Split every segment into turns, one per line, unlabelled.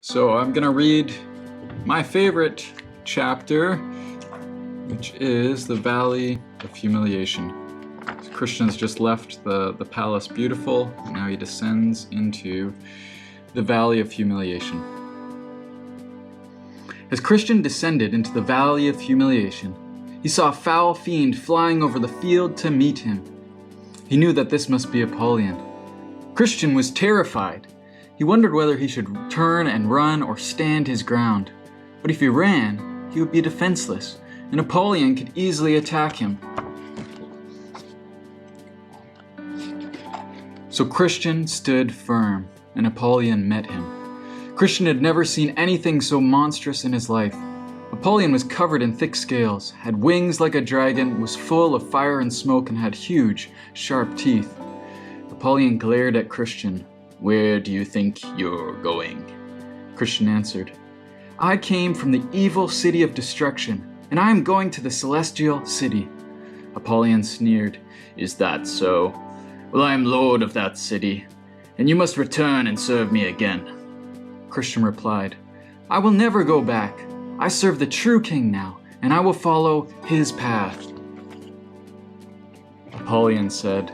So I'm going to read my favorite chapter, which is the Valley of Humiliation. Christian's just left the palace beautiful, and now he descends into the Valley of Humiliation. As Christian descended into the Valley of Humiliation, he saw a foul fiend flying over the field to meet him. He knew that this must be Apollyon. Christian was terrified. He wondered whether he should turn and run or stand his ground. But if he ran, he would be defenseless, and Apollyon could easily attack him. So Christian stood firm, and Apollyon met him. Christian had never seen anything so monstrous in his life. Apollyon was covered in thick scales, had wings like a dragon, was full of fire and smoke, and had huge, sharp teeth. Apollyon glared at Christian. "Where do you think you're going?" Christian answered, "I came from the evil city of destruction, and I am going to the celestial city." Apollyon sneered, "Is that so? Well, I am lord of that city, and you must return and serve me again." Christian replied, "I will never go back. I serve the true king now, and I will follow his path." Apollyon said,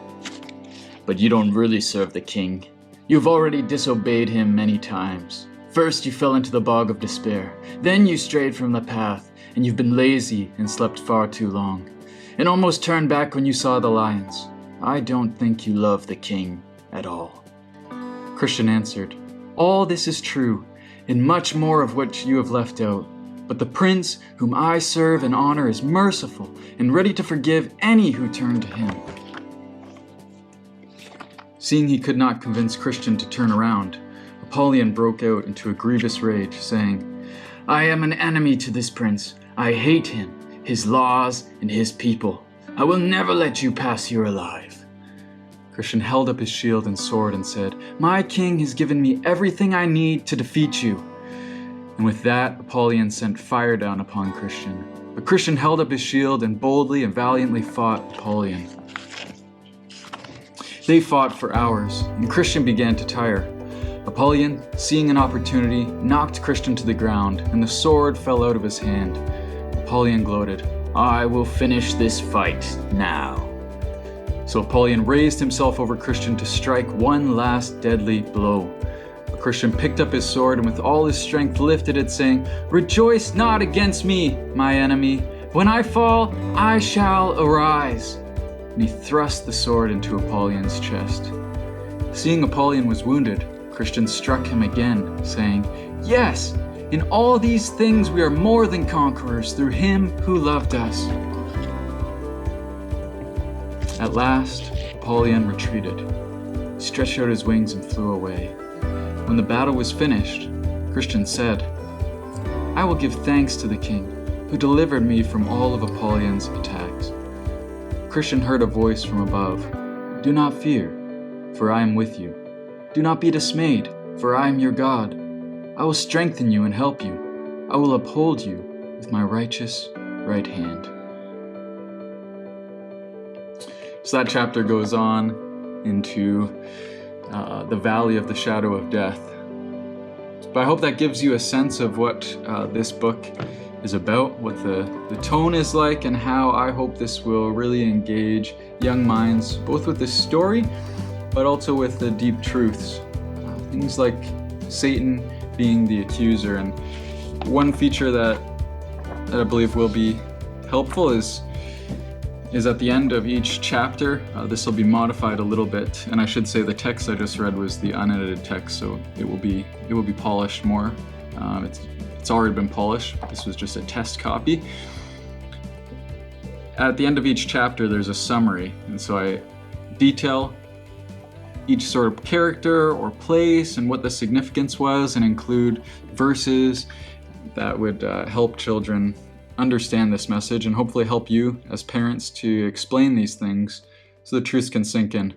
"But you don't really serve the king. You've already disobeyed him many times. First you fell into the bog of despair, then you strayed from the path, and you've been lazy and slept far too long, and almost turned back when you saw the lions. I don't think you love the king at all." Christian answered, "All this is true, and much more of which you have left out. But the prince whom I serve and honor is merciful and ready to forgive any who turn to him." Seeing he could not convince Christian to turn around, Apollyon broke out into a grievous rage, saying, "I am an enemy to this prince. I hate him, his laws, and his people. I will never let you pass here alive." Christian held up his shield and sword and said, "My king has given me everything I need to defeat you." And with that, Apollyon sent fire down upon Christian. But Christian held up his shield and boldly and valiantly fought Apollyon. They fought for hours, and Christian began to tire. Apollyon, seeing an opportunity, knocked Christian to the ground, and the sword fell out of his hand. Apollyon gloated, "I will finish this fight now." So Apollyon raised himself over Christian to strike one last deadly blow. But Christian picked up his sword and with all his strength lifted it, saying, "Rejoice not against me, my enemy. When I fall, I shall arise." And he thrust the sword into Apollyon's chest. Seeing Apollyon was wounded, Christian struck him again, saying, "Yes, in all these things we are more than conquerors through him who loved us." At last, Apollyon retreated. He stretched out his wings and flew away. When the battle was finished, Christian said, "I will give thanks to the king who delivered me from all of Apollyon's attacks." Christian heard a voice from above, "Do not fear, for I am with you. Do not be dismayed, for I am your God. I will strengthen you and help you. I will uphold you with my righteous right hand." So that chapter goes on into the Valley of the Shadow of Death. But I hope that gives you a sense of what this book is about, what the tone is like, and how I hope this will really engage young minds, both with this story, but also with the deep truths. Things like Satan being the accuser. And one feature that I believe will be helpful is at the end of each chapter. This will be modified a little bit, and I should say the text I just read was the unedited text, so it will be polished more. It's already been polished. This was just a test copy. At the end of each chapter, there's a summary, and so I detail each sort of character or place and what the significance was, and include verses that would help children understand this message and hopefully help you as parents to explain these things so the truth can sink in.